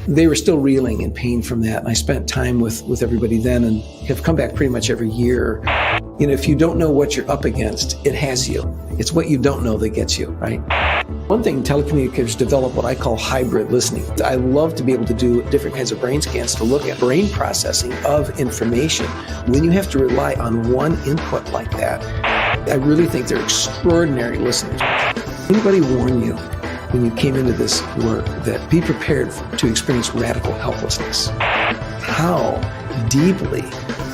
they were still reeling in pain from that. And I spent time with everybody then and have come back pretty much every year. If you don't know what you're up against, it has you. It's what you don't know that gets you, right? One thing, telecommunicators develop what I call hybrid listening. I love to be able to do different kinds of brain scans to look at brain processing of information. When you have to rely on one input like that, I really think they're extraordinary listeners. Anybody warn you when you came into this work that be prepared to experience radical helplessness? How deeply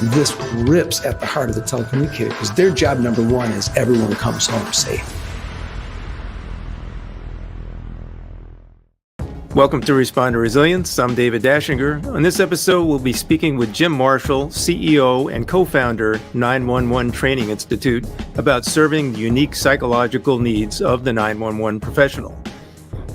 this rips at the heart of the telecommunicator, because their job number one is everyone comes home safe. Welcome to Responder Resilience. I'm David Dashinger. On this episode, we'll be speaking with Jim Marshall, CEO and co-founder, 911 Training Institute, about serving the unique psychological needs of the 911 professional.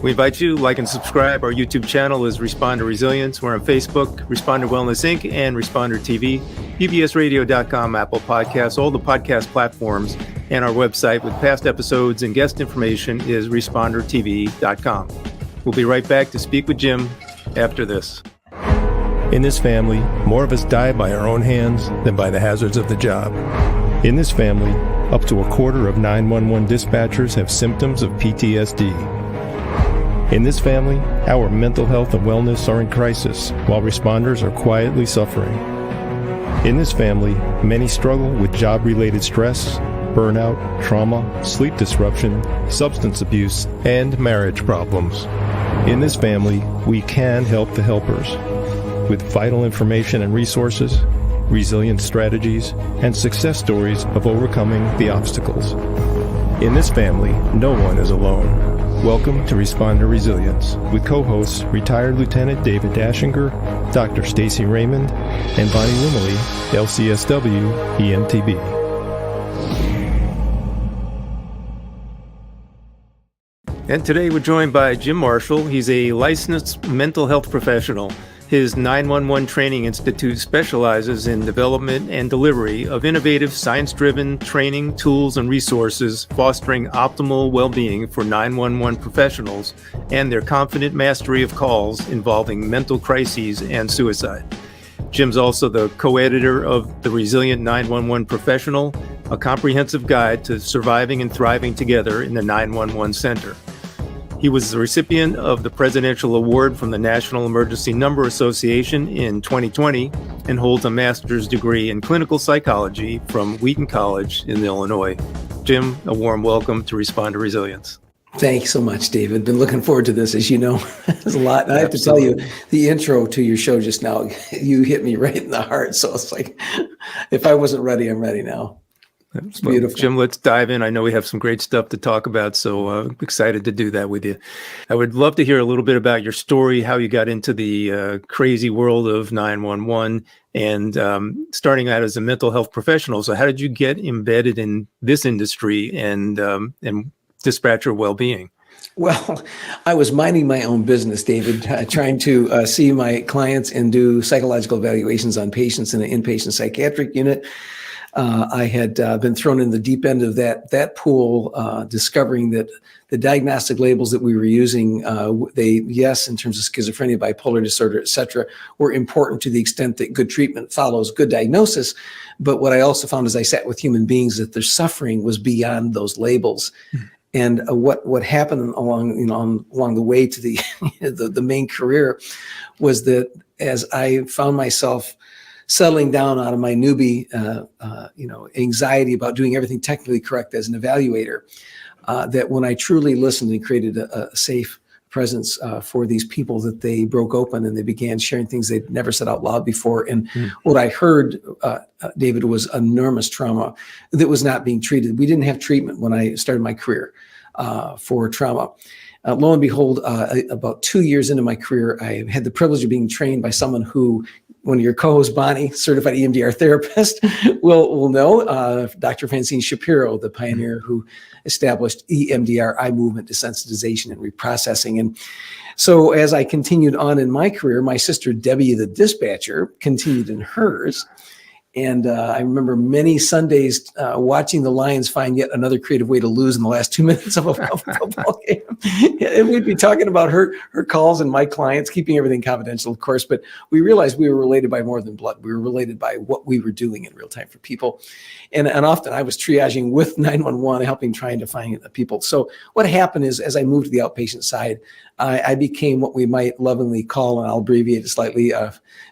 We invite you to like and subscribe. Our YouTube channel is Responder Resilience. We're on Facebook, Responder Wellness Inc., and Responder TV, pbsradio.com, Apple Podcasts, all the podcast platforms, and our website with past episodes and guest information is respondertv.com. We'll be right back to speak with Jim after this. In this family, more of us die by our own hands than by the hazards of the job. In this family, up to a quarter of 911 dispatchers have symptoms of PTSD. In this family, our mental health and wellness are in crisis, while responders are quietly suffering. In this family, many struggle with job-related stress, burnout, trauma, sleep disruption, substance abuse, and marriage problems. In this family, we can help the helpers with vital information and resources, resilient strategies, and success stories of overcoming the obstacles. In this family, no one is alone. Welcome to Responder Resilience with co-hosts retired Lieutenant David Dashinger, Dr. Stacy Raymond, and Bonnie Limley, LCSW EMTB. And today we're joined by Jim Marshall. He's a licensed mental health professional. His 911 Training Institute specializes in development and delivery of innovative, science-driven training, tools, and resources, fostering optimal well-being for 911 professionals and their confident mastery of calls involving mental crises and suicide. Jim's also the co-editor of The Resilient 911 Professional, a comprehensive guide to surviving and thriving together in the 911 Center. He was the recipient of the Presidential Award from the National Emergency Number Association in 2020 and holds a master's degree in clinical psychology from Wheaton College in Illinois. Jim, a warm welcome to Responder Resilience. Thanks so much, David. Been looking forward to this. As you know, there's a lot. And I have to tell you, the intro to your show just now, you hit me right in the heart. So it's like, if I wasn't ready, I'm ready now. It's beautiful. Jim, let's dive in. I know we have some great stuff to talk about, so excited to do that with you. I would love to hear a little bit about your story, how you got into the crazy world of 911, and starting out as a mental health professional. So how did you get embedded in this industry and dispatcher well-being? Well, I was minding my own business, David, trying to see my clients and do psychological evaluations on patients in an inpatient psychiatric unit. I had been thrown in the deep end of that pool, discovering that the diagnostic labels that we were using, in terms of schizophrenia, bipolar disorder, et cetera, were important to the extent that good treatment follows good diagnosis. But what I also found as I sat with human beings, that their suffering was beyond those labels. And what happened along the way to the the main career was that as I found myself settling down out of my newbie, anxiety about doing everything technically correct as an evaluator, that when I truly listened and created a safe presence for these people, that they broke open and they began sharing things they'd never said out loud before. And what I heard, David, was enormous trauma that was not being treated. We didn't have treatment when I started my career for trauma. Lo and behold, about 2 years into my career, I had the privilege of being trained by someone who, one of your co-hosts, Bonnie, certified EMDR therapist, will know, Dr. Francine Shapiro, the pioneer who established EMDR, eye movement desensitization and reprocessing. And so as I continued on in my career, my sister Debbie, the dispatcher, continued in hers. And I remember many Sundays watching the Lions find yet another creative way to lose in the last 2 minutes of a football game. And we'd be talking about her calls and my clients, keeping everything confidential, of course. But we realized we were related by more than blood. We were related by what we were doing in real time for people. And often I was triaging with 911, helping, trying to find the people. So what happened is, as I moved to the outpatient side, I became what we might lovingly call, and I'll abbreviate it slightly,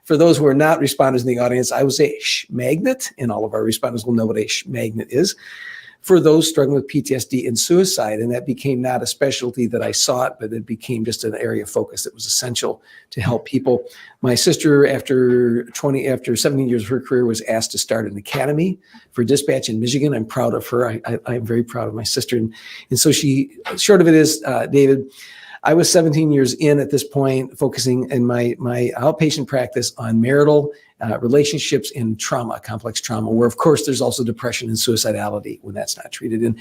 for those who are not responders in the audience, I was a magnet, and all of our responders will know what a magnet is, for those struggling with PTSD and suicide. And that became not a specialty that I sought, but it became just an area of focus that was essential to help people. My sister, after 17 years of her career, was asked to start an academy for dispatch in Michigan. I'm proud of her. I'm very proud of my sister. And so short of it is, David, I was 17 years in at this point, focusing in my outpatient practice on marital relationships and trauma, complex trauma, where of course there's also depression and suicidality when that's not treated.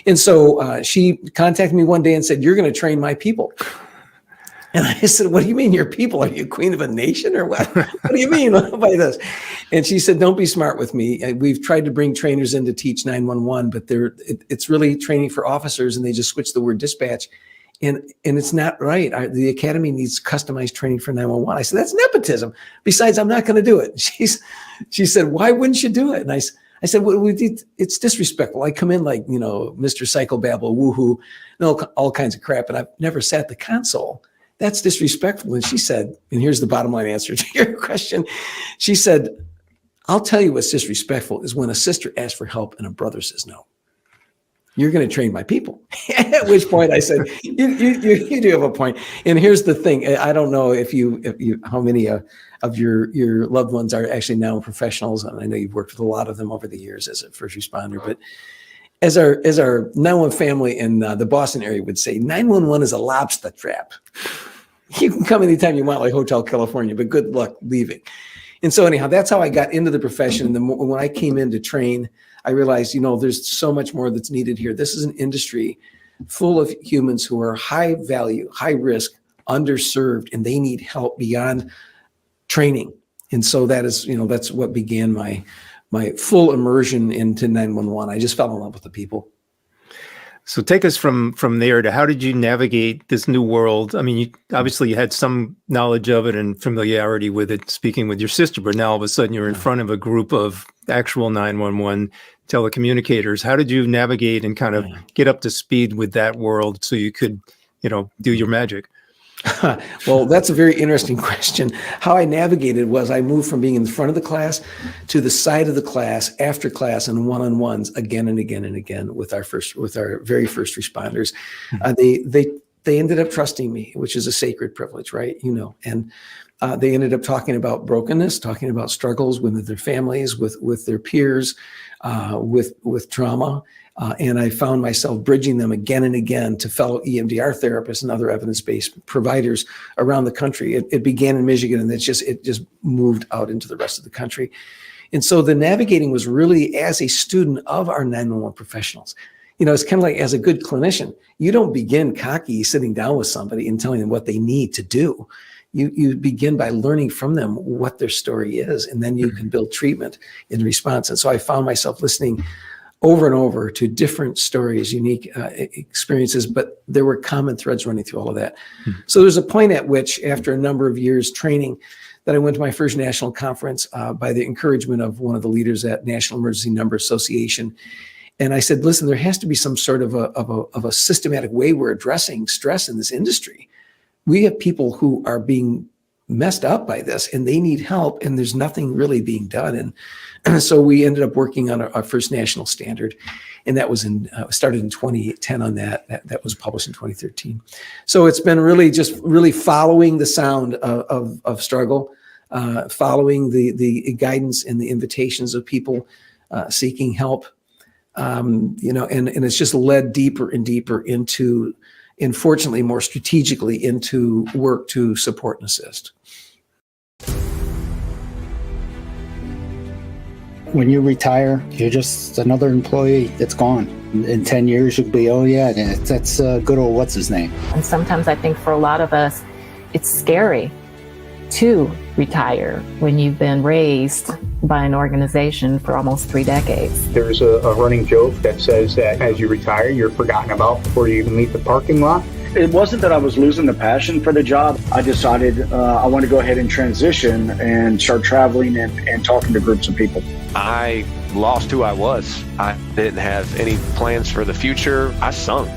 And so she contacted me one day and said, "You're going to train my people." And I said, "What do you mean your people? Are you queen of a nation or what? What do you mean by this?" And she said, "Don't be smart with me. We've tried to bring trainers in to teach 911, but it's really training for officers, and they just switch the word dispatch. And it's not right. The academy needs customized training for 911. I said, "That's nepotism. Besides, I'm not going to do it." She said, "Why wouldn't you do it?" And I said, "Well, it's disrespectful. I come in like, Mr. Psychobabble, woohoo, all kinds of crap. And I've never sat at the console. That's disrespectful." And she said, and here's the bottom line answer to your question. She said, "I'll tell you what's disrespectful is when a sister asks for help and a brother says no. You're going to train my people." At which point I said, you do have a point. And here's the thing. I don't know if how many of your loved ones are actually now professionals. And I know you've worked with a lot of them over the years as a first responder, but as our 911 family in the Boston area would say, 911 is a lobster trap. You can come anytime you want, like Hotel California, but good luck leaving. And so anyhow, that's how I got into the profession. And when I came in to train, I realized, there's so much more that's needed here. This is an industry full of humans who are high value, high risk, underserved, and they need help beyond training. And so that is, that's what began my full immersion into 911. I just fell in love with the people. So take us from there to how did you navigate this new world? I mean, obviously you had some knowledge of it and familiarity with it, speaking with your sister, but now all of a sudden you're in front of a group of actual 911 telecommunicators. How did you navigate and kind of get up to speed with that world so you could, do your magic? Well, that's a very interesting question. How I navigated was I moved from being in the front of the class to the side of the class, after class, and one-on-ones again and again and again with our very first responders. They ended up trusting me, which is a sacred privilege, right? And they ended up talking about brokenness, talking about struggles with their families, with their peers, with trauma. And I found myself bridging them again and again to fellow EMDR therapists and other evidence-based providers around the country. It began in Michigan, and it just moved out into the rest of the country. And so the navigating was really as a student of our 911 professionals. It's kind of like as a good clinician, you don't begin cocky sitting down with somebody and telling them what they need to do. You begin by learning from them what their story is, and then you can build treatment in response. And so I found myself listening over and over to different stories, unique experiences, but there were common threads running through all of that. So there's a point at which, after a number of years training, that I went to my first national conference by the encouragement of one of the leaders at National Emergency Number Association. And I said, listen, there has to be some sort of a systematic way we're addressing stress in this industry. We have people who are being messed up by this and they need help, and there's nothing really being done. And so we ended up working on our first national standard, and that was started in 2010 on that was published in 2013. So it's been really following the sound of struggle, following the guidance and the invitations of people seeking help, and it's just led deeper and deeper into, and fortunately more strategically, into work to support and assist. When you retire, you're just another employee that's gone. In 10 years, you'll be, oh yeah, that's good old what's his name. And sometimes I think for a lot of us, it's scary to retire when you've been raised by an organization for almost 3 decades. There's a running joke that says that as you retire, you're forgotten about before you even leave the parking lot. It wasn't that I was losing the passion for the job. I decided I want to go ahead and transition and start traveling and talking to groups of people. I lost who I was. I didn't have any plans for the future. I sunk.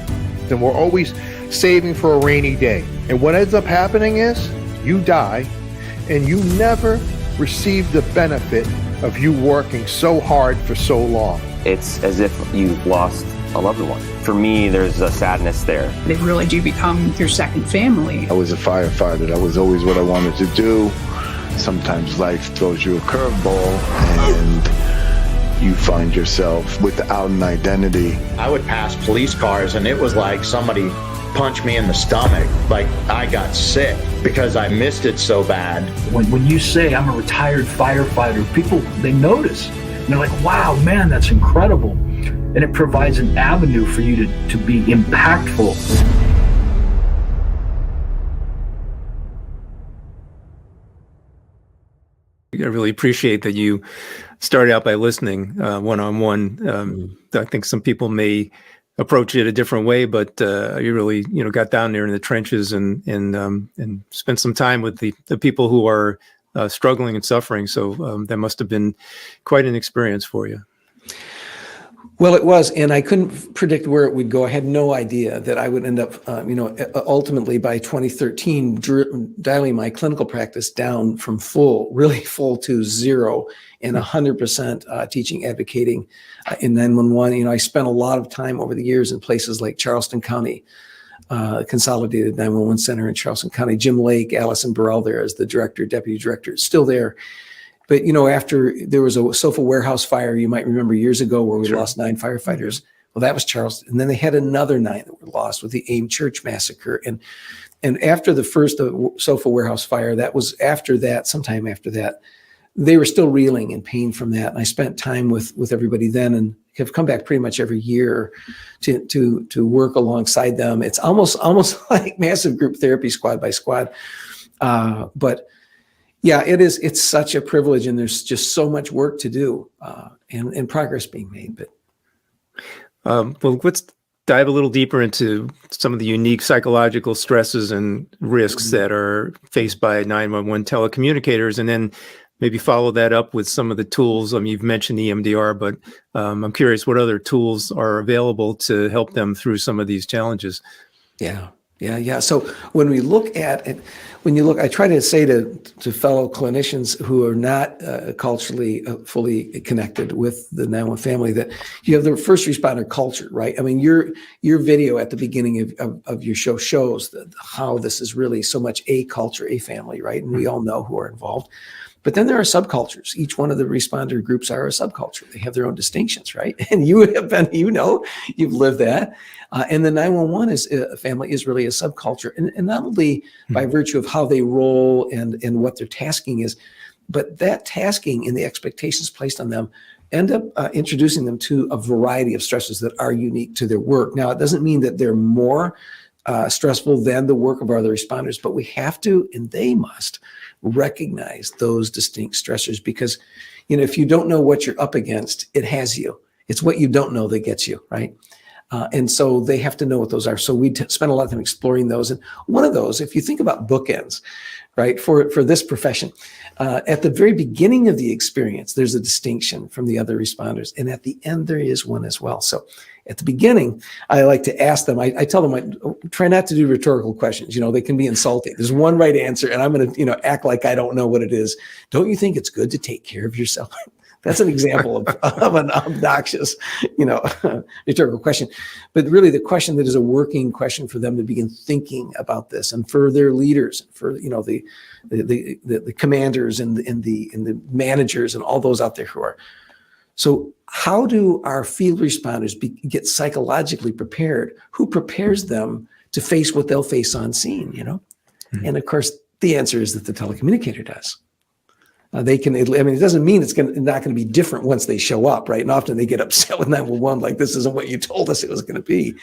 And we're always saving for a rainy day. And what ends up happening is you die and you never receive the benefit of you working so hard for so long. It's as if you lost a loved one. For me, there's a sadness there. They really do become your second family. I was a firefighter. That was always what I wanted to do. Sometimes life throws you a curveball and you find yourself without an identity. I would pass police cars and it was like somebody punched me in the stomach. Like I got sick because I missed it so bad. When you say I'm a retired firefighter, people, they notice. And they're like, wow, man, that's incredible. And it provides an avenue for you to be impactful. I really appreciate that you started out by listening one-on-one. I think some people may approach it a different way, but you really, got down there in the trenches and spent some time with the people who are struggling and suffering. So that must have been quite an experience for you. Well, it was, and I couldn't predict where it would go. I had no idea that I would end up, ultimately by 2013, dialing my clinical practice down from really full to 0 and 100% teaching, advocating in 911. I spent a lot of time over the years in places like Charleston County, Consolidated 911 Center in Charleston County. Jim Lake, Allison Burrell there as the director, deputy director, still there. But, after there was a sofa warehouse fire, you might remember years ago where we lost 9 firefighters. Well, that was Charleston. And then they had another 9 that were lost with the AIM Church massacre. And after the first sofa warehouse fire, that was after that, sometime after that, they were still reeling in pain from that. And I spent time with everybody then and have come back pretty much every year to work alongside them. It's almost like massive group therapy, squad by squad. But yeah, it is. It's such a privilege, and there's just so much work to do and progress being made. But well, let's dive a little deeper into some of the unique psychological stresses and risks that are faced by 911 telecommunicators, and then maybe follow that up with some of the tools. I mean, you've mentioned EMDR, but I'm curious what other tools are available to help them through some of these challenges. Yeah. So when we look at it, I try to say to fellow clinicians who are not culturally fully connected with the 911 family that you have the first responder culture, right? I mean, your video at the beginning of your show shows how this is really so much a culture, a family, right? And we all know who are involved. But then there are subcultures. Each one of the responder groups are a subculture. They have their own distinctions, right? And you have been, you've lived that. And the 911 family is really a subculture. And not only by virtue of how they roll and what their tasking is, but that tasking and the expectations placed on them end up introducing them to a variety of stresses that are unique to their work. Now, it doesn't mean that they're more stressful than the work of our other responders, but we have to, and they must, recognize those distinct stressors because, if you don't know what you're up against, it has you. It's what you don't know that gets you, right? And so they have to know what those are. So we spend a lot of time exploring those. And one of those, if you think about bookends, right, for this profession, at the very beginning of the experience, there's a distinction from the other responders. And at the end, there is one as well. So at the beginning, I like to ask them, I tell them, I try not to do rhetorical questions. They can be insulting. There's one right answer, and I'm going to, act like I don't know what it is. Don't you think it's good to take care of yourself? That's an example of an obnoxious, rhetorical question. But really the question that is a working question for them to begin thinking about this and for their leaders, for, the commanders and the managers and all those out there who are. So how do our field responders get psychologically prepared? Who prepares them to face what they'll face on scene, Mm-hmm. And of course, the answer is that the telecommunicator does. It doesn't mean it's not going to be different once they show up, right? And often they get upset with 911, like this isn't what you told us it was going to be.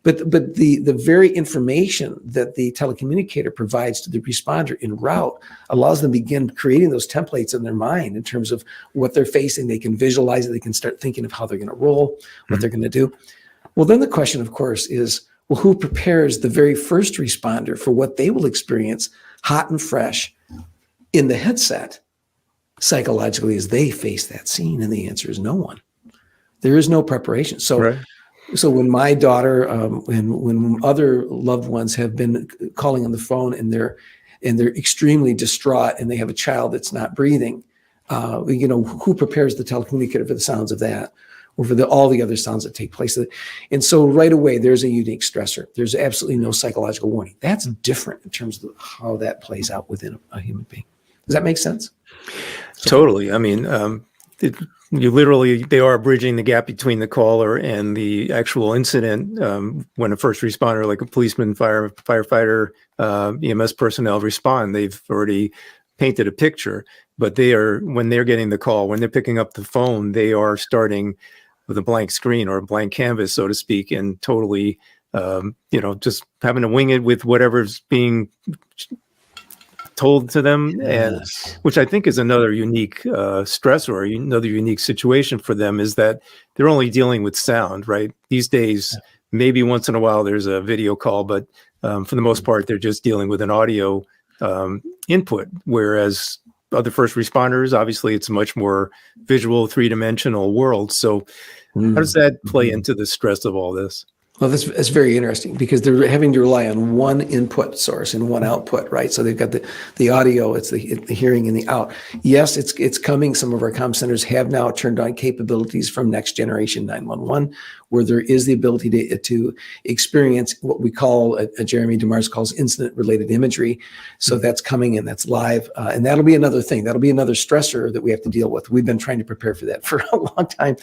But the very information that the telecommunicator provides to the responder en route allows them to begin creating those templates in their mind in terms of what they're facing. They can visualize it. They can start thinking of how they're going to roll, what they're going to do. Well, then the question, of course, is, well, who prepares the very first responder for what they will experience hot and fresh in the headset psychologically as they face that scene? And the answer is no one. There is no preparation. So, so when my daughter and when other loved ones have been calling on the phone and they're extremely distraught and they have a child that's not breathing, who prepares the telecommunicator for the sounds of that, or for all the other sounds that take place? And so right away, there's a unique stressor. There's absolutely no psychological warning. That's different in terms of how that plays out within a human being. Does that make sense? Totally. I mean, they are bridging the gap between the caller and the actual incident. When a first responder, like a policeman, firefighter, EMS personnel respond, they've already painted a picture. But when they're getting the call, when they're picking up the phone, they are starting with a blank screen or a blank canvas, so to speak, and totally, just having to wing it with whatever's being told to them, and which I think is another unique stress or another unique situation for them, is that they're only dealing with sound, right? These days, maybe once in a while there's a video call, but for the most part, they're just dealing with an audio input, whereas other first responders, obviously it's a much more visual, three-dimensional world. So how does that play into the stress of all this? Well, that's very interesting, because they're having to rely on one input source and one output, right? So they've got the audio, it's the hearing, and the out. Yes, it's coming. Some of our comm centers have now turned on capabilities from next generation 911, where there is the ability to experience what we call, Jeremy DeMars calls, incident-related imagery. So that's coming, and that's live, and that'll be another thing. That'll be another stressor that we have to deal with. We've been trying to prepare for that for a long time,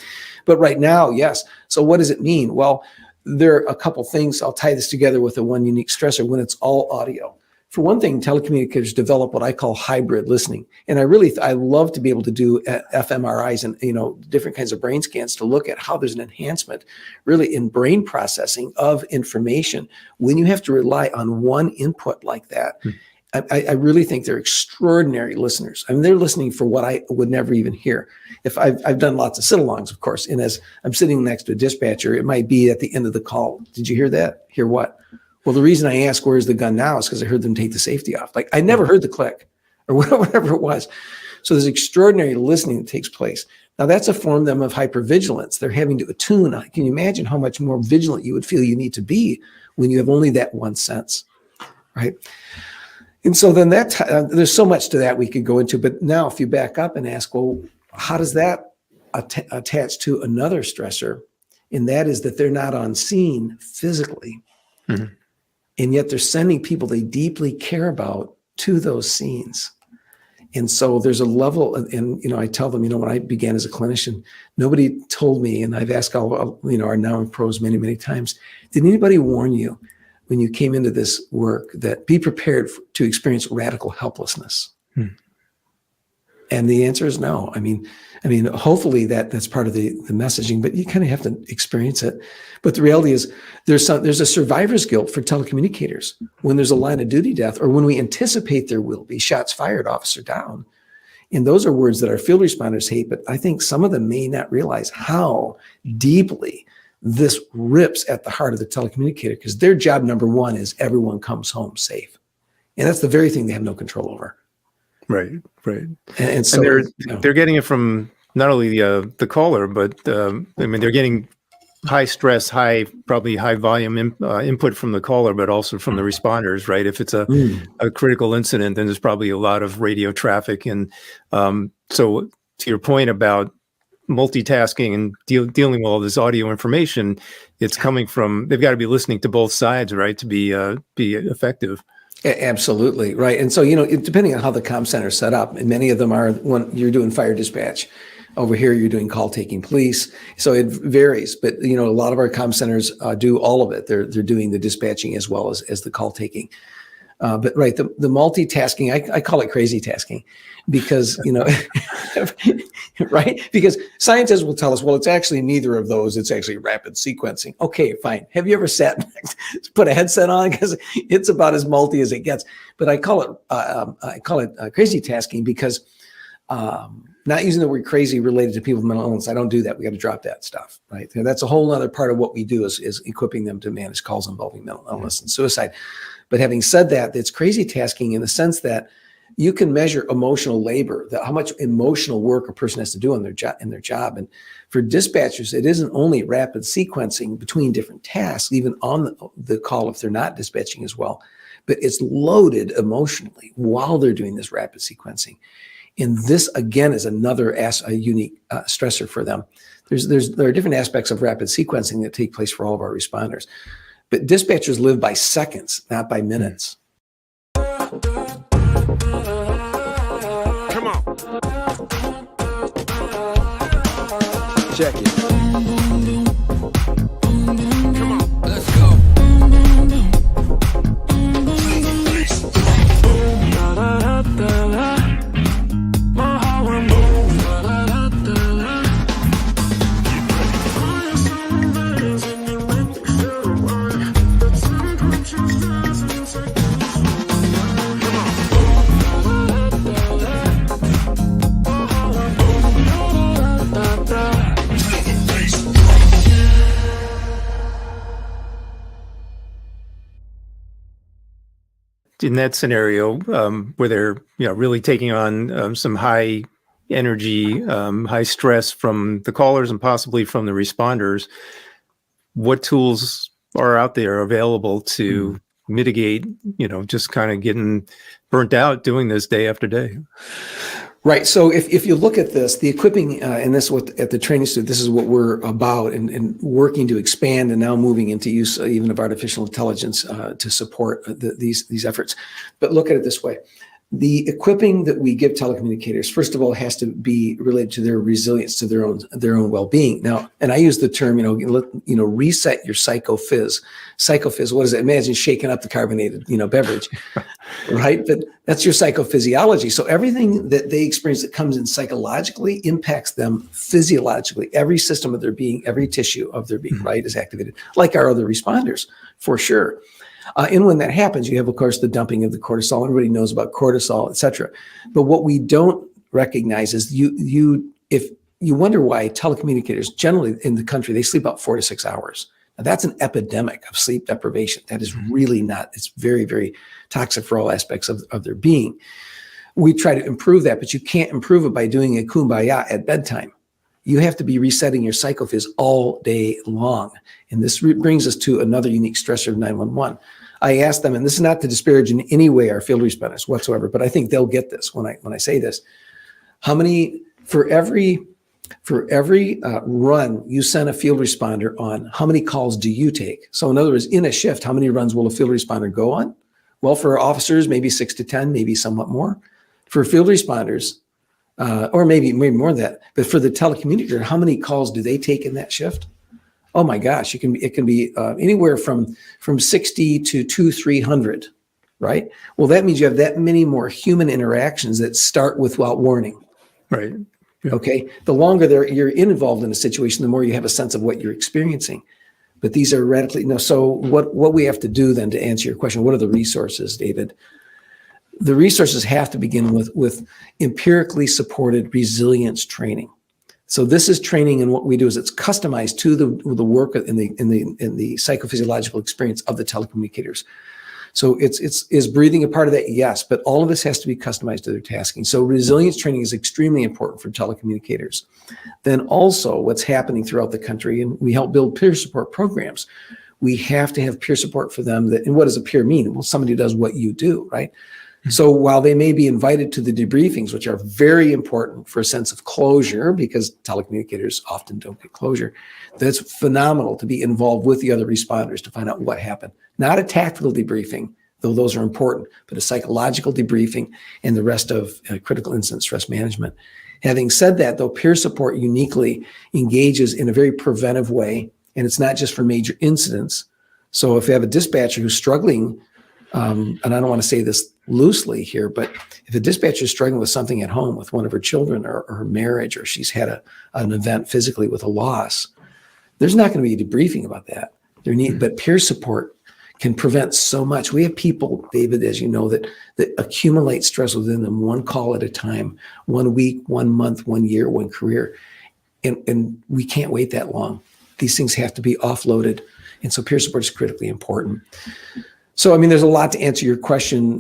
but right now, yes. So what does it mean? Well, there are a couple things. I'll tie this together with the one unique stressor when it's all audio. For one thing, telecommunicators develop what I call hybrid listening. And I love to be able to do fMRIs and, different kinds of brain scans to look at how there's an enhancement really in brain processing of information when you have to rely on one input like that. I really think they're extraordinary listeners. I mean, they're listening for what I would never even hear. If I've done lots of sit-alongs, of course, and as I'm sitting next to a dispatcher, it might be at the end of the call. Did you hear that? Hear what? Well, the reason I ask where's the gun now is because I heard them take the safety off. Like, I never heard the click or whatever it was. So there's extraordinary listening that takes place. Now that's a form of hypervigilance. They're having to attune. Can you imagine how much more vigilant you would feel you need to be when you have only that one sense, right? And so then there's so much to that we could go into, but now if you back up and ask, well, how does that attach to another stressor? And that is that they're not on scene physically. Mm-hmm. And yet they're sending people they deeply care about to those scenes. And so there's a level, and I tell them, when I began as a clinician, nobody told me, and I've asked all, our now pros many, many times, did anybody warn you when you came into this work that be prepared to experience radical helplessness? And the answer is no. I mean, hopefully that's part of the messaging, but you kind of have to experience it. But the reality is there's a survivor's guilt for telecommunicators when there's a line of duty death, or when we anticipate there will be shots fired, officer down. And those are words that our field responders hate, but I think some of them may not realize how deeply this rips at the heart of the telecommunicator, because their job number one is everyone comes home safe. And that's the very thing they have no control over. Right. And so they're getting it from not only the caller, but they're getting high stress, probably high volume input from the caller, but also from the responders, right? If it's a critical incident, then there's probably a lot of radio traffic. And so to your point about multitasking and dealing with all this audio information, it's coming from, they've got to be listening to both sides, right, to be effective. Absolutely, right. And so, depending on how the comm center is set up, and many of them are, when you're doing fire dispatch, over here you're doing call taking police. So it varies, but a lot of our comm centers do all of it. They're doing the dispatching as well as the call taking. But right, the multitasking, I call it crazy tasking because, right? Because scientists will tell us, well, it's actually neither of those. It's actually rapid sequencing. Okay, fine. Have you ever put a headset on? Because it's about as multi as it gets. But I call it crazy tasking because not using the word crazy related to people with mental illness. I don't do that. We got to drop that stuff, right? And that's a whole other part of what we do is equipping them to manage calls involving mental illness and suicide. But having said that, it's crazy tasking in the sense that you can measure emotional labor, how much emotional work a person has to do in their job. And for dispatchers, it isn't only rapid sequencing between different tasks, even on the call if they're not dispatching as well, but it's loaded emotionally while they're doing this rapid sequencing. And this, again, is another a unique stressor for them. There are different aspects of rapid sequencing that take place for all of our responders. But dispatchers live by seconds, not by minutes. Come on. Check it. Come on, let's go. In that scenario, where they're really taking on some high energy, high stress from the callers and possibly from the responders, what tools are out there available to mitigate, just kind of getting burnt out doing this day after day? Right. So if you look at this, the equipping, and this at the training institute, this is what we're about and working to expand and now moving into use even of artificial intelligence to support these efforts. But look at it this way. The equipping that we give telecommunicators, first of all, has to be related to their resilience, to their own well-being. Now, and I use the term, reset your psychophys. Psychophys, what does it? Imagine shaking up the carbonated, beverage, right? But that's your psychophysiology. So everything that they experience that comes in psychologically impacts them physiologically. Every system of their being, every tissue of their being, right, is activated, like our other responders, for sure. And when that happens, you have, of course, the dumping of the cortisol. Everybody knows about cortisol, et cetera. But what we don't recognize is if you wonder why telecommunicators generally in the country, they sleep about 4 to 6 hours. Now, that's an epidemic of sleep deprivation. That is really not, it's very, very toxic for all aspects of their being. We try to improve that, but you can't improve it by doing a kumbaya at bedtime. You have to be resetting your psychophys all day long. And this brings us to another unique stressor of 911. I asked them, and this is not to disparage in any way our field responders whatsoever, but I think they'll get this when I say this. How many, for every run you send a field responder on, how many calls do you take? So in other words, in a shift, how many runs will a field responder go on? Well, for officers, maybe 6 to 10, maybe somewhat more. For field responders, or maybe more than that. But for the telecommunicator, how many calls do they take in that shift? Oh my gosh, it can be anywhere from 60 to 200-300, right? Well, that means you have that many more human interactions that start without warning. Right. Yeah. Okay. The longer you're involved in a situation, the more you have a sense of what you're experiencing. But these are radically so what we have to do then to answer your question, what are the resources, David? The resources have to begin with empirically supported resilience training. So this is training, and what we do is it's customized to the work in the psychophysiological experience of the telecommunicators. So is breathing a part of that? Yes, but all of this has to be customized to their tasking. So resilience training is extremely important for telecommunicators. Then also what's happening throughout the country, and we help build peer support programs. We have to have peer support for them. And what does a peer mean? Well, somebody who does what you do, right? So while they may be invited to the debriefings, which are very important for a sense of closure, because telecommunicators often don't get closure, that's phenomenal to be involved with the other responders to find out what happened. Not a tactical debriefing, though those are important, but a psychological debriefing and the rest of critical incident stress management. Having said that, though, peer support uniquely engages in a very preventive way, and it's not just for major incidents. So if you have a dispatcher who's struggling And I don't want to say this loosely here, but if a dispatcher is struggling with something at home with one of her children or her marriage, or she's had an event physically with a loss, there's not going to be a debriefing about that. But peer support can prevent so much. We have people, David, as you know, that accumulate stress within them, one call at a time, 1 week, 1 month, 1 year, one career. And we can't wait that long. These things have to be offloaded. And so peer support is critically important. So, I mean, there's a lot to answer your question.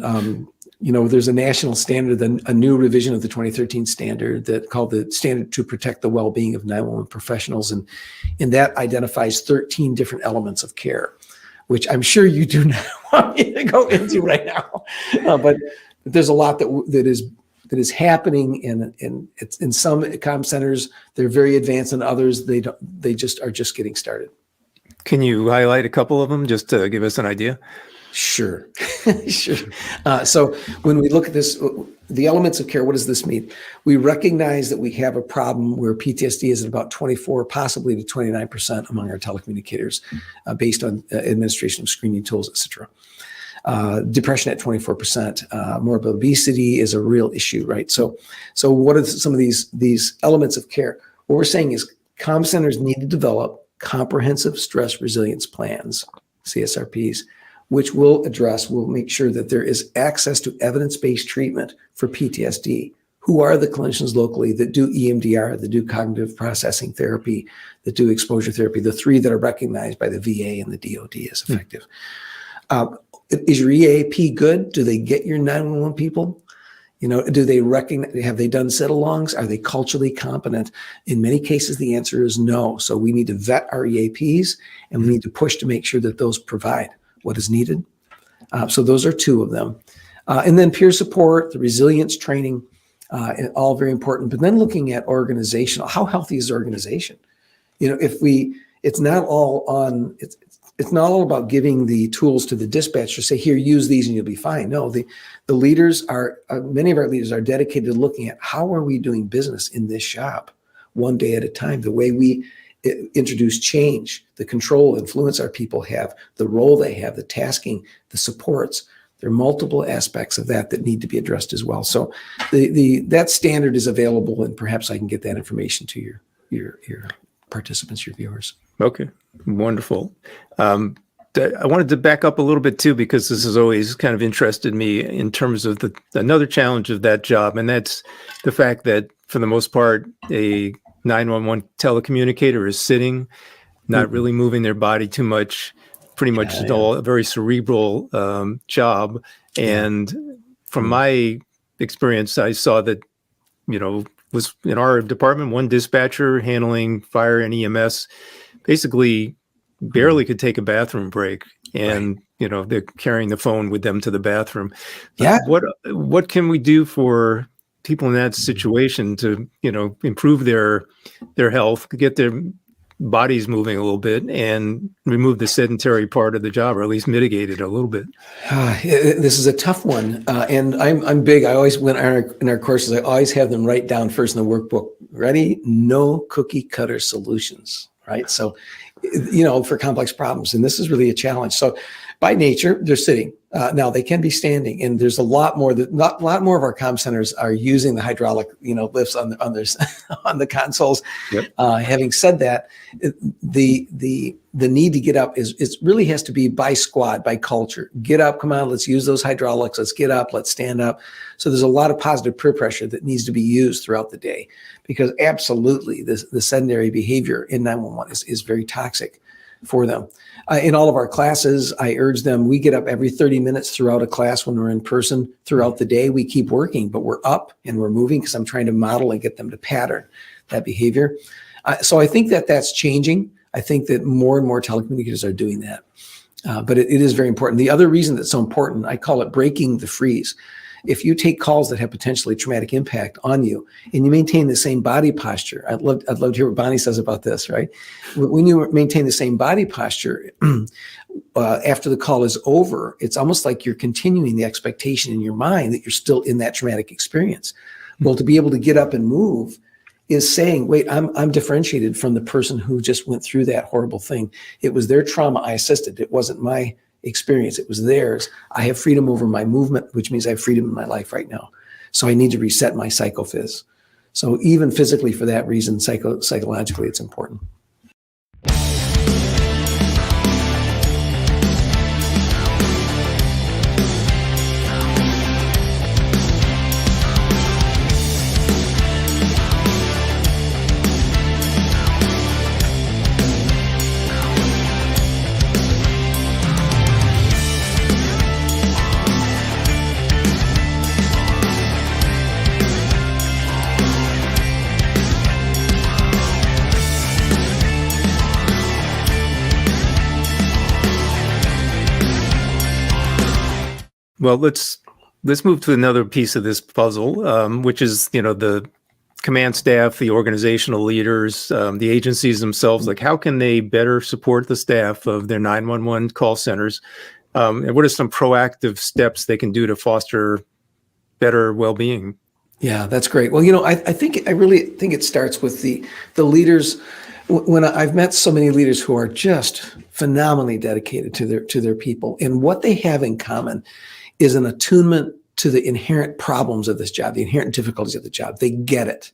There's a national standard, a new revision of the 2013 standard that called the Standard to Protect the Well-Being of 911 Professionals. And that identifies 13 different elements of care, which I'm sure you do not want me to go into right now. But there's a lot that is happening, and it's in some comm centers, they're very advanced, and others, they are just getting started. Can you highlight a couple of them just to give us an idea? Sure. Sure. So when we look at this, the elements of care, what does this mean? We recognize that we have a problem where PTSD is at about 24, possibly to 29% among our telecommunicators, based on administration of screening tools, et cetera. Depression at 24%, morbid obesity is a real issue, right? So what are some of these elements of care? What we're saying is comm centers need to develop comprehensive stress resilience plans, CSRPs, which will make sure that there is access to evidence-based treatment for PTSD. Who are the clinicians locally that do EMDR, that do cognitive processing therapy, that do exposure therapy, the three that are recognized by the VA and the DOD as effective. Is your EAP good? Do they get your 911 people? Do they recognize, have they done sit-alongs? Are they culturally competent? In many cases, the answer is no. So we need to vet our EAPs, and we need to push to make sure that those provide what is needed. So those are two of them. And then peer support, the resilience training, all very important. But then looking at organizational, how healthy is the organization? It's not all about giving the tools to the dispatcher, say, here, use these and you'll be fine. No, the leaders many of our leaders are dedicated to looking at how are we doing business in this shop one day at a time, the way we introduce change, the control, influence our people have, the role they have, the tasking, the supports. There are multiple aspects of that need to be addressed as well. So that standard is available, and perhaps I can get that information to your participants, your viewers. Okay, wonderful. I wanted to back up a little bit too, because this has always kind of interested me in terms of another challenge of that job, and that's the fact that for the most part, a 911 telecommunicator is sitting, not really moving their body too much, pretty much all a very cerebral job. And from my experience, I saw that, was in our department, one dispatcher handling fire and EMS basically barely could take a bathroom break. And, they're carrying the phone with them to the bathroom. Yeah. What can we do for people in that situation to, improve their health, get their bodies moving a little bit, and remove the sedentary part of the job, or at least mitigate it a little bit? This is a tough one. And I'm big. I always, in our courses, I always have them write down first in the workbook, ready? No cookie cutter solutions, right? So, for complex problems. And this is really a challenge. So by nature, they're sitting. Now they can be standing, and there's a lot more of our comm centers are using the hydraulic, lifts on the consoles. Yep. Having said that, the need to get up it really has to be by squad, by culture. Get up, come on, let's use those hydraulics. Let's get up, let's stand up. So there's a lot of positive peer pressure that needs to be used throughout the day, because absolutely the sedentary behavior in 911 is very toxic for them. In all of our classes, I urge them, we get up every 30 minutes throughout a class when we're in person. Throughout the day, we keep working, but we're up and we're moving, because I'm trying to model and get them to pattern that behavior. So I think that's changing. I think that more and more telecommunicators are doing that. But it is very important. The other reason that's so important, I call it breaking the freeze. If you take calls that have potentially traumatic impact on you, and you maintain the same body posture, I'd love to hear what Bonnie says about this, right? When you maintain the same body posture, after the call is over, it's almost like you're continuing the expectation in your mind that you're still in that traumatic experience. Well, to be able to get up and move is saying, wait, I'm differentiated from the person who just went through that horrible thing. It was their trauma I assisted. It wasn't my experience. It was theirs. I have freedom over my movement, which means I have freedom in my life right now. So I need to reset my psychophys. So even physically, for that reason, psychologically, it's important. Well, let's move to another piece of this puzzle, which is, the command staff, the organizational leaders, the agencies themselves. Like, how can they better support the staff of their 911 call centers? And what are some proactive steps they can do to foster better well-being? Yeah, that's great. Well, I really think it starts with the leaders. When I've met so many leaders who are just phenomenally dedicated to their people, and what they have in common is an attunement to the inherent problems of this job, the inherent difficulties of the job. They get it.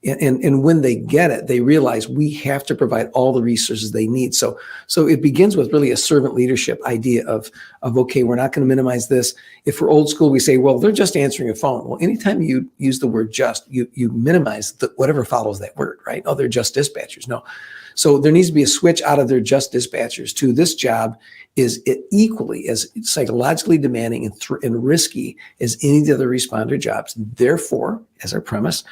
And when they get it, they realize we have to provide all the resources they need. So it begins with really a servant leadership idea of okay, we're not going to minimize this. If we're old school, we say, well, they're just answering a phone. Well, anytime you use the word just, you minimize whatever follows that word, right? Oh, they're just dispatchers. No. So there needs to be a switch out of their just dispatchers to this job is equally as psychologically demanding and risky as any of the other responder jobs. Therefore, as our premise,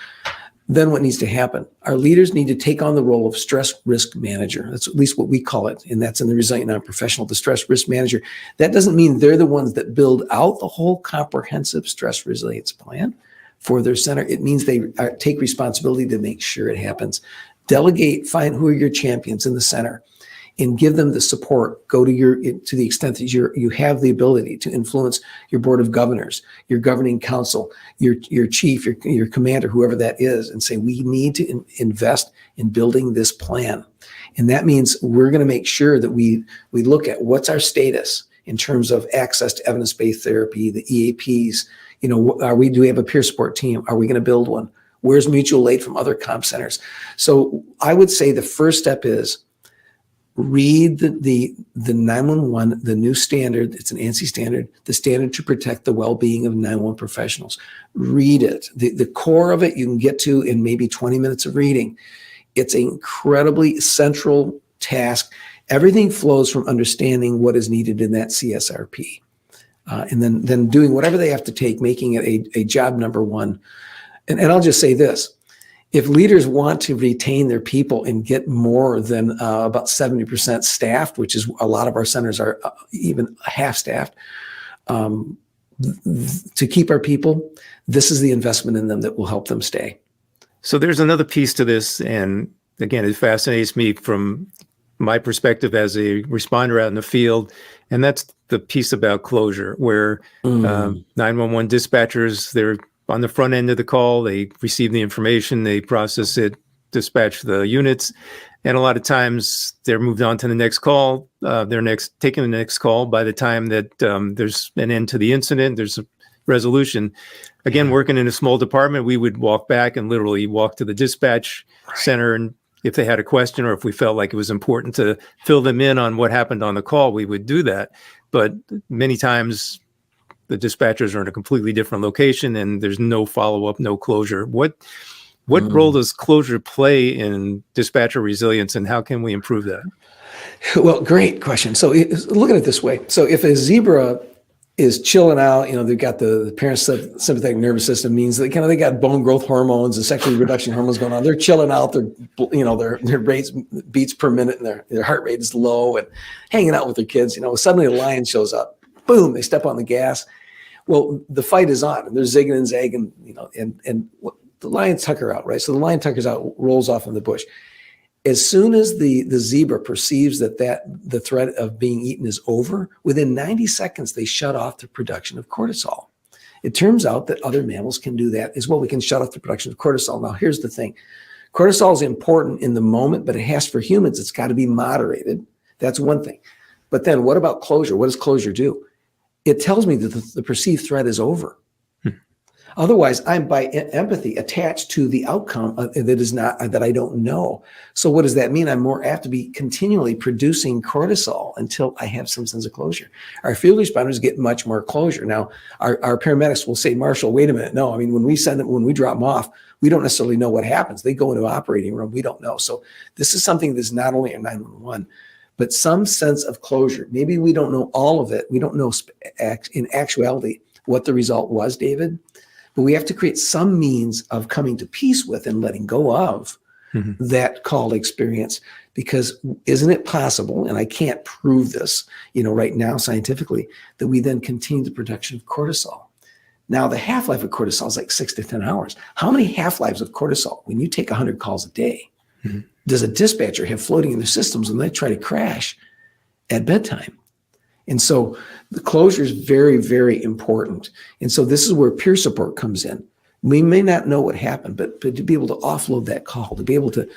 then what needs to happen? Our leaders need to take on the role of stress risk manager. That's at least what we call it, and that's in the Resilient Non-Professional, the stress risk manager. That doesn't mean they're the ones that build out the whole comprehensive stress resilience plan for their center. It means they take responsibility to make sure it happens. Delegate, find who are your champions in the center, and give them the support. Go to the extent that you have the ability to influence your board of governors, your governing council, your chief, your commander, whoever that is, and say, we need to invest in building this plan. And that means we're going to make sure that we look at what's our status in terms of access to evidence-based therapy, the EAPs. Do we have a peer support team? Are we going to build one? Where's mutual aid from other comp centers? So I would say the first step is read the 911, the new standard. It's an ANSI standard, the standard to protect the well-being of 911 professionals. Read it. The core of it you can get to in maybe 20 minutes of reading. It's an incredibly central task. Everything flows from understanding what is needed in that CSRP. And then doing whatever they have to take, making it a job number one. And I'll just say this. If leaders want to retain their people and get more than about 70% staffed, which is a lot of our centers are even half staffed, to keep our people, this is the investment in them that will help them stay. So there's another piece to this. And again, it fascinates me from my perspective as a responder out in the field. And that's the piece about closure, where 911 dispatchers, they're on the front end of the call, they receive the information, they process it, dispatch the units, and a lot of times they're moved on to the next call. They're taking the next call. By the time that there's an end to the incident, there's a resolution. Again, working in a small department, we would walk back and literally walk to the dispatch center, and if they had a question or if we felt like it was important to fill them in on what happened on the call, we would do that. But many times, the dispatchers are in a completely different location and there's no follow-up, no closure. What role does closure play in dispatcher resilience, and how can we improve that? Well, great question. So look at it this way. So if a zebra is chilling out, they've got the parasympathetic nervous system, means that they got bone growth hormones and sexual reproduction hormones going on. They're chilling out. Their rates, beats per minute, and their heart rate is low and hanging out with their kids. Suddenly a lion shows up. Boom, they step on the gas. Well, the fight is on, and they're zigging and zagging, and the lions tucker out, right? So the lion tuckers out, rolls off in the bush. As soon as the zebra perceives that the threat of being eaten is over, within 90 seconds, they shut off the production of cortisol. It turns out that other mammals can do that as well. We can shut off the production of cortisol. Now, here's the thing. Cortisol is important in the moment, but for humans, it's got to be moderated. That's one thing. But then what about closure? What does closure do? It tells me that the perceived threat is over. Otherwise, I'm by empathy attached to the outcome that I don't know. So what does that mean? I'm more apt to be continually producing cortisol until I have some sense of closure. Our field responders get much more closure. Now, our paramedics will say, Marshall, wait a minute. No, I mean, when we drop them off, we don't necessarily know what happens. They go into an operating room. We don't know. So this is something that's not only a 911, but some sense of closure. Maybe we don't know all of it. We don't know in actuality what the result was, David. But we have to create some means of coming to peace with and letting go of that called experience. Because isn't it possible, and I can't prove this, right now scientifically, that we then continue the production of cortisol? Now, the half-life of cortisol is like 6 to 10 hours. How many half-lives of cortisol, when you take 100 calls a day, does a dispatcher have floating in their systems when they try to crash at bedtime? And so the closure is very, very important. And so this is where peer support comes in. We may not know what happened, but to be able to offload that call, to be able to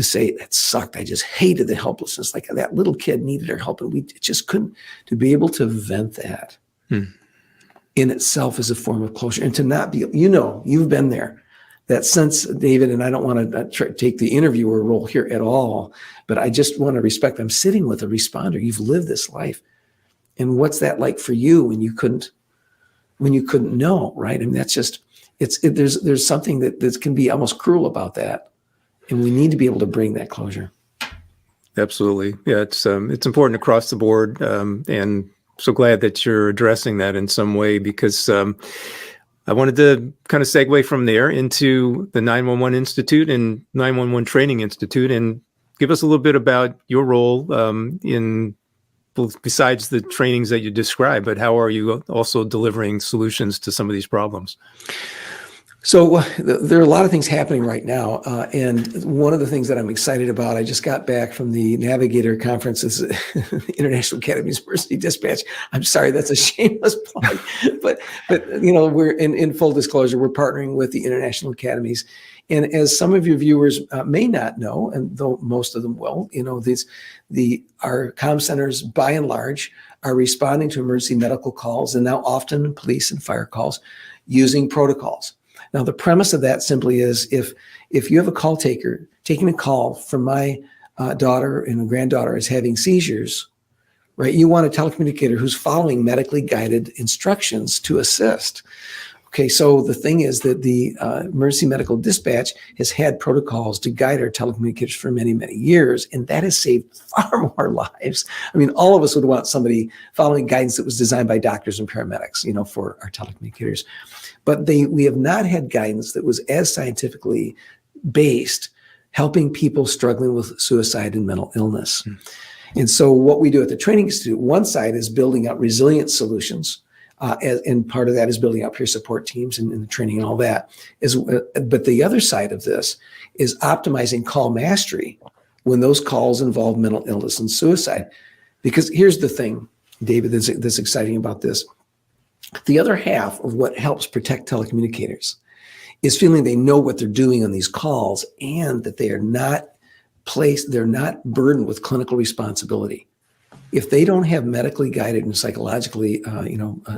say, that sucked. I just hated the helplessness. Like that little kid needed our help and we just couldn't. To be able to vent that in itself is a form of closure. And to not be, you've been there. That sense, David, and I don't want to take the interviewer role here at all, but I just want to respect, I'm sitting with a responder. You've lived this life. And what's that like for you when you couldn't know, right? I mean, that's just, there's something that can be almost cruel about that. And we need to be able to bring that closure. Absolutely. Yeah, it's important across the board. And so glad that you're addressing that in some way, because I wanted to kind of segue from there into the 911 Institute and 911 Training Institute, and give us a little bit about your role besides the trainings that you described, but how are you also delivering solutions to some of these problems? So there are a lot of things happening right now. And one of the things that I'm excited about, I just got back from the Navigator conferences, International Academy of Emergency Dispatch. I'm sorry, that's a shameless plug. but we're in full disclosure, we're partnering with the International Academies. And as some of your viewers may not know, and though most of them will, our comm centers, by and large, are responding to emergency medical calls, and now often police and fire calls, using protocols. Now, the premise of that simply is if you have a call taker taking a call from my daughter and a granddaughter is having seizures, right? You want a telecommunicator who's following medically guided instructions to assist. Okay, so the thing is that the emergency medical dispatch has had protocols to guide our telecommunicators for many, many years, and that has saved far more lives. I mean, all of us would want somebody following guidance that was designed by doctors and paramedics, for our telecommunicators. But we have not had guidance that was as scientifically based, helping people struggling with suicide and mental illness. And so what we do at the Training Institute, one side is building out resilient solutions, and part of that is building out peer support teams and training and all that. But the other side of this is optimizing call mastery when those calls involve mental illness and suicide. Because here's the thing, David, that's exciting about this. The other half of what helps protect telecommunicators is feeling they know what they're doing on these calls and that they're not burdened with clinical responsibility. If they don't have medically guided and psychologically,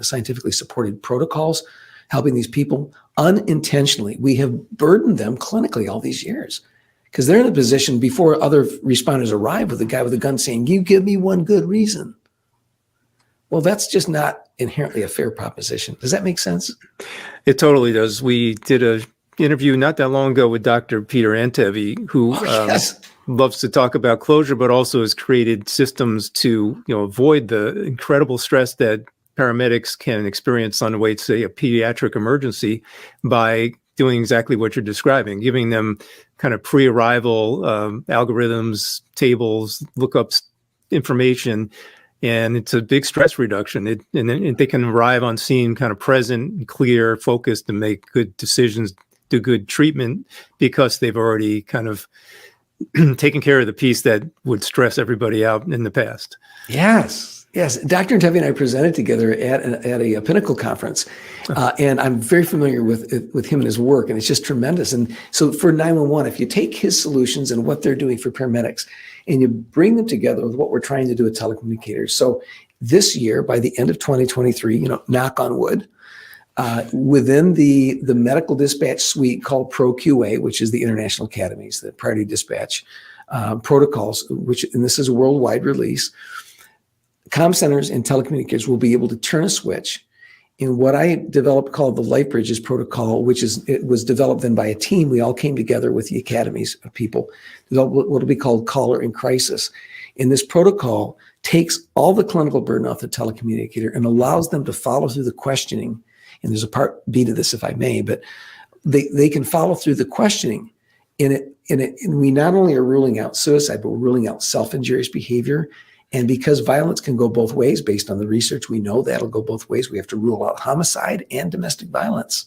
scientifically supported protocols helping these people unintentionally, we have burdened them clinically all these years because they're in a position before other responders arrive with a guy with a gun saying, "You give me one good reason." Well, that's just not inherently a fair proposition. Does that make sense? It totally does. We did an interview not that long ago with Dr. Peter Antevi, who loves to talk about closure, but also has created systems to avoid the incredible stress that paramedics can experience on the way to, say, a pediatric emergency by doing exactly what you're describing, giving them kind of pre-arrival algorithms, tables, lookups, information. And it's a big stress reduction. And they can arrive on scene kind of present, clear, focused, and make good decisions, do good treatment because they've already kind of taken care of the piece that would stress everybody out in the past. Yes. Yes, Dr. Tevi and I presented together at a Pinnacle conference, and I'm very familiar with him and his work, and it's just tremendous. And so for 911, if you take his solutions and what they're doing for paramedics, and you bring them together with what we're trying to do with telecommunicators. So this year, by the end of 2023, knock on wood, within the medical dispatch suite called ProQA, which is the International Academies, the priority dispatch protocols, and this is a worldwide release. Comm centers and telecommunicators will be able to turn a switch in what I developed called the Life Bridges protocol, it was developed then by a team. We all came together with the academies of people, developed what will be called caller in crisis. And this protocol takes all the clinical burden off the telecommunicator and allows them to follow through the questioning. And there's a part B to this, if I may, but they can follow through the questioning. And we not only are ruling out suicide, but we're ruling out self-injurious behavior. And because violence can go both ways, based on the research, we know that'll go both ways. We have to rule out homicide and domestic violence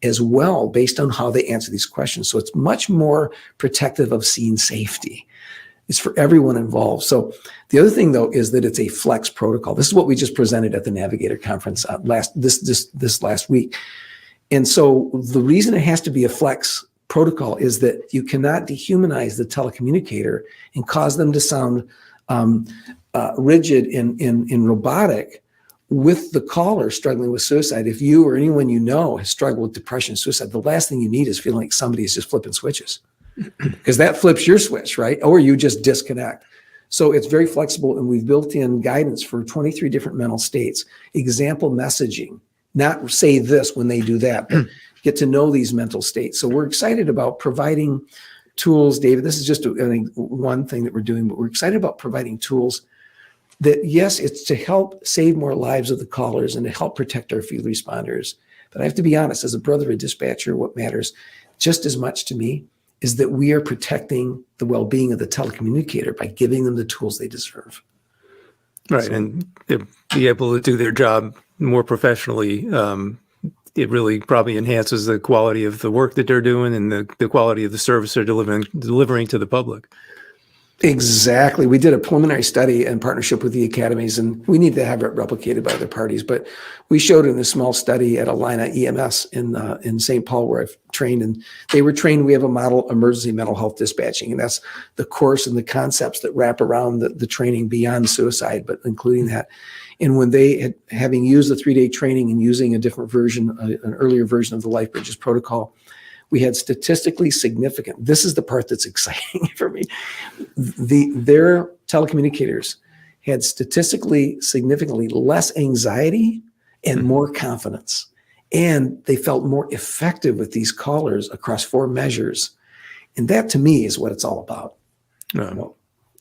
as well, based on how they answer these questions. So it's much more protective of scene safety. It's for everyone involved. So the other thing, though, is that it's a flex protocol. This is what we just presented at the Navigator conference this last week. And so the reason it has to be a flex protocol is that you cannot dehumanize the telecommunicator and cause them to sound rigid and robotic with the caller struggling with suicide. If you or anyone you know has struggled with depression and suicide, the last thing you need is feeling like somebody is just flipping switches, because that flips your switch, right? Or you just disconnect. So it's very flexible, and we've built in guidance for 23 different mental states, example messaging, not say this when they do that, but get to know these mental states. So we're excited about providing tools, David. This is just one thing that we're doing, but we're excited about providing tools that, yes, it's to help save more lives of the callers and to help protect our field responders. But I have to be honest, as a brother, a dispatcher, what matters just as much to me is that we are protecting the well-being of the telecommunicator by giving them the tools they deserve. Right, so, and be able to do their job more professionally. It really probably enhances the quality of the work that they're doing and the quality of the service they're delivering to the public. Exactly. We did a preliminary study in partnership with the academies, and we need to have it replicated by other parties. But we showed in a small study at Alina EMS in St. Paul, where I've trained, and they were trained. We have a model emergency mental health dispatching, and that's the course and the concepts that wrap around the training beyond suicide, but including that. And when they having used the 3-day training and using a different version, an earlier version of the Life Bridges protocol, we had statistically significant, this is the part that's exciting for me, their telecommunicators had statistically significantly less anxiety and more confidence. And they felt more effective with these callers across 4 measures. And that, to me, is what it's all about.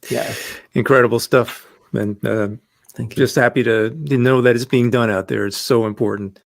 Yeah. Incredible stuff. And thank you. Just happy to know that it's being done out there. It's so important.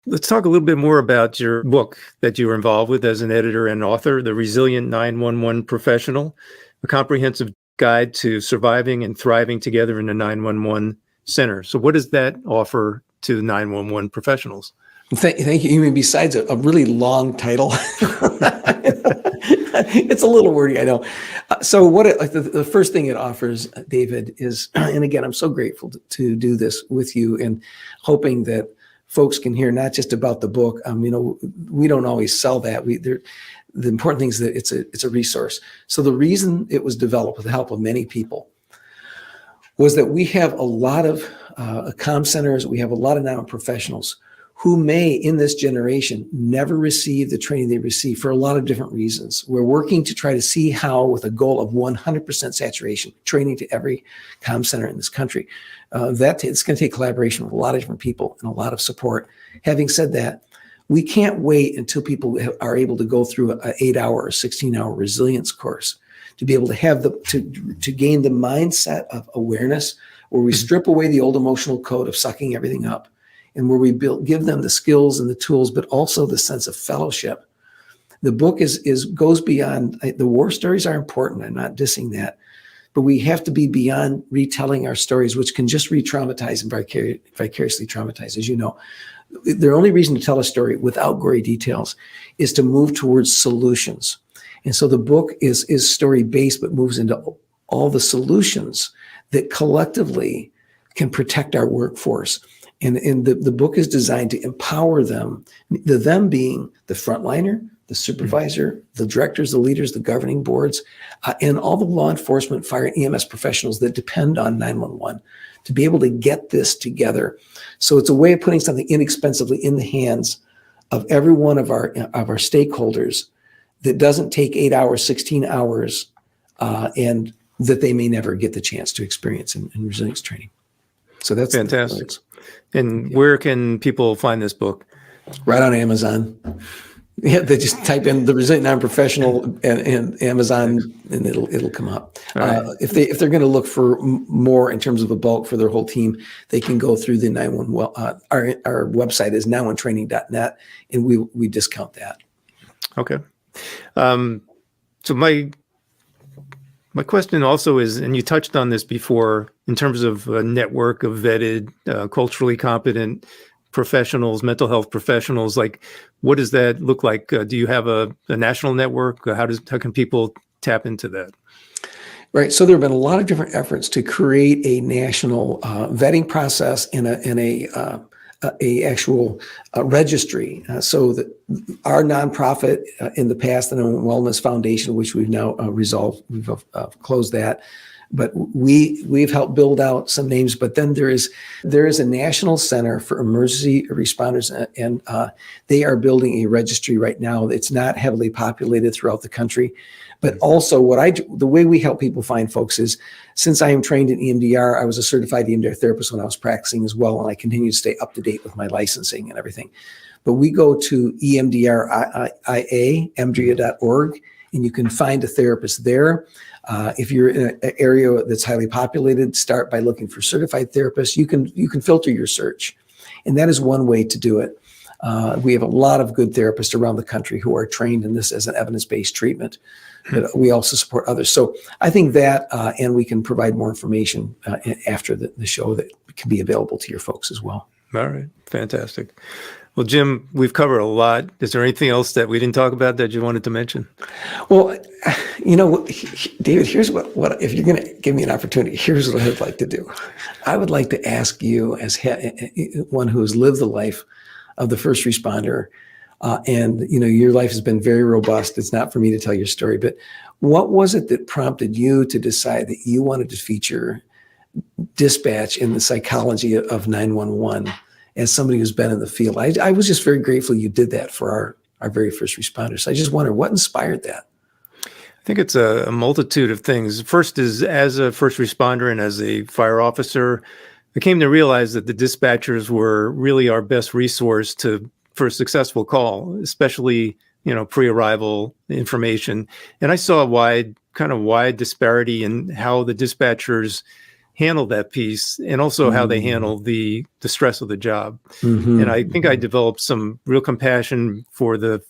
Let's talk a little bit more about your book that you were involved with as an editor and author, The Resilient 911 Professional, a comprehensive guide to surviving and thriving together in a 911 center. So what does that offer to 911 professionals? Thank you. You mean besides a really long title? It's a little wordy, I know. So what the first thing it offers, David, is, and again, I'm so grateful to do this with you and hoping that folks can hear not just about the book. We don't always sell that. The important thing is that it's a resource. So the reason it was developed with the help of many people was that we have a lot of comm centers. We have a lot of non-professionals who may, in this generation, never receive the training they receive for a lot of different reasons. We're working to try to see how, with a goal of 100% saturation, training to every comm center in this country, it's going to take collaboration with a lot of different people and a lot of support. Having said that, we can't wait until people are able to go through an 8-hour or 16-hour resilience course to be able to have to gain the mindset of awareness, where we strip away the old emotional code of sucking everything up, and where we give them the skills and the tools, but also the sense of fellowship. The book goes beyond. The war stories are important. I'm not dissing that, but we have to be beyond retelling our stories, which can just re-traumatize and vicariously traumatize. As you know, the only reason to tell a story without gory details is to move towards solutions. And so the book is story-based, but moves into all the solutions that collectively can protect our workforce. And the book is designed to empower them, them being the frontliner, the supervisor, the directors, the leaders, the governing boards, and all the law enforcement, fire, and EMS professionals that depend on 911 to be able to get this together. So it's a way of putting something inexpensively in the hands of every one of our stakeholders that doesn't take 8 hours, 16 hours, and that they may never get the chance to experience in resilience training. So that's fantastic. And where can people find this book? Right on Amazon. Yeah, they just type in the Resilient Non-Professional and Amazon, and it'll come up. Right. If they're going to look for more in terms of a bulk for their whole team, they can go through the 911. Our website is nowantraining.net, and we discount that. Okay. So my question also is, and you touched on this before, in terms of a network of vetted, culturally competent professionals, mental health professionals, like what does that look like? Do you have a national network? How can people tap into that? Right. So there have been a lot of different efforts to create a national vetting process and a actual registry. So that our nonprofit in the past, the Wellness Foundation, which we've now resolved, we've closed that. But we've helped build out some names. But then there is a National Center for Emergency Responders, and they are building a registry right now. It's not heavily populated throughout the country. But also the way we help people find folks is, since I am trained in EMDR, I was a certified EMDR therapist when I was practicing as well, and I continue to stay up to date with my licensing and everything. But we go to EMDRIA.org, and you can find a therapist there. If you're in an area that's highly populated, start by looking for certified therapists. You can filter your search, and that is one way to do it. We have a lot of good therapists around the country who are trained in this as an evidence-based treatment, but we also support others. So I think that, and we can provide more information after the show that can be available to your folks as well. All right. Fantastic. Well, Jim, we've covered a lot. Is there anything else that we didn't talk about that you wanted to mention? Well, David, here's what if you're going to give me an opportunity, here's what I'd like to do. I would like to ask you, as one who has lived the life of the first responder, and your life has been very robust. It's not for me to tell your story, but what was it that prompted you to decide that you wanted to feature dispatch in the psychology of 911 as somebody who's been in the field? I was just very grateful you did that for our very first responders. I just wonder what inspired that. I think it's a multitude of things. First is, as a first responder and as a fire officer, I came to realize that the dispatchers were really our best resource for a successful call, especially, pre-arrival information. And I saw a wide disparity in how the dispatchers handle that piece, and also how they handle the stress of the job. Mm-hmm. And I think I developed some real compassion for the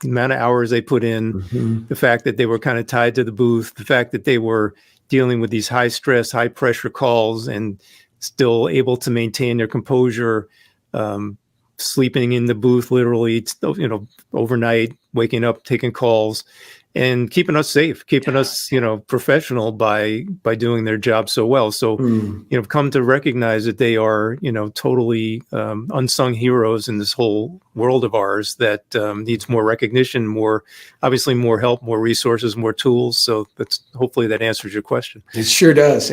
amount of hours they put in, the fact that they were kind of tied to the booth, the fact that they were dealing with these high stress, high pressure calls and still able to maintain their composure, sleeping in the booth, literally, overnight, waking up, taking calls, and keeping us safe, keeping us, professional by doing their job so well. So, come to recognize that they are, totally unsung heroes in this whole world of ours that needs more recognition, obviously more help, more resources, more tools. So hopefully that answers your question. It sure does.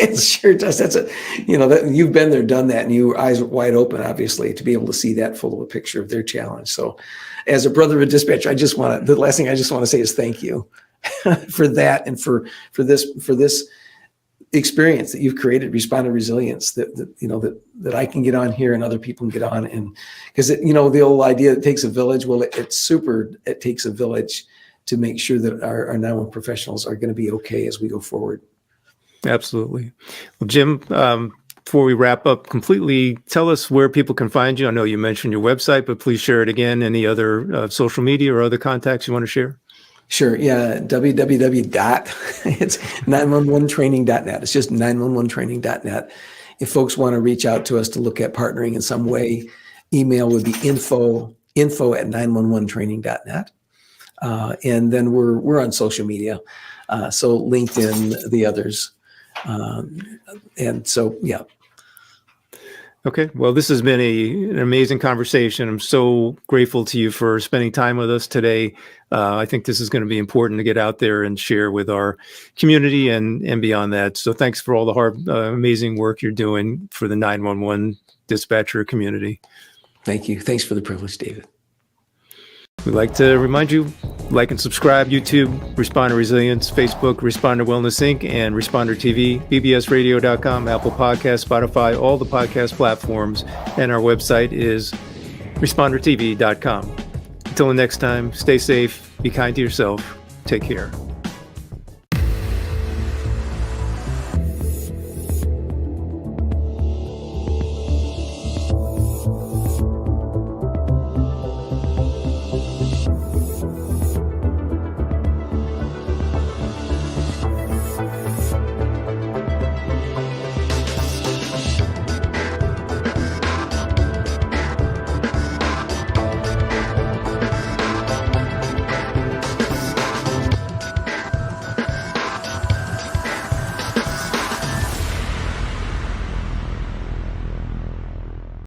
It sure does. That's that you've been there, done that, and you eyes wide open, obviously, to be able to see that full of a picture of their challenge. So, as a brother of a dispatcher, the last thing I just want to say is thank you for that and for this experience that you've created, responder resilience, that I can get on here and other people can get on, and because the old idea it takes a village. Well, it takes a village to make sure that our 911 professionals are going to be okay as we go forward. Absolutely. Well, Jim, before we wrap up completely, tell us where people can find you. I know you mentioned your website, but please share it again. Any other social media or other contacts you want to share? Sure. Yeah. It's 911training.net. It's just 911training.net. If folks want to reach out to us to look at partnering in some way, email would be info@911training.net. And then we're on social media. So LinkedIn, the others. And so, yeah. Okay. Well, this has been an amazing conversation. I'm so grateful to you for spending time with us today. I think this is going to be important to get out there and share with our community and beyond that. So thanks for all the hard, amazing work you're doing for the 911 dispatcher community. Thank you. Thanks for the privilege, David. We'd like to remind you, like and subscribe, YouTube, Responder Resilience, Facebook, Responder Wellness Inc., and Responder TV, bbsradio.com, Apple Podcasts, Spotify, all the podcast platforms, and our website is respondertv.com. Until the next time, stay safe, be kind to yourself, take care.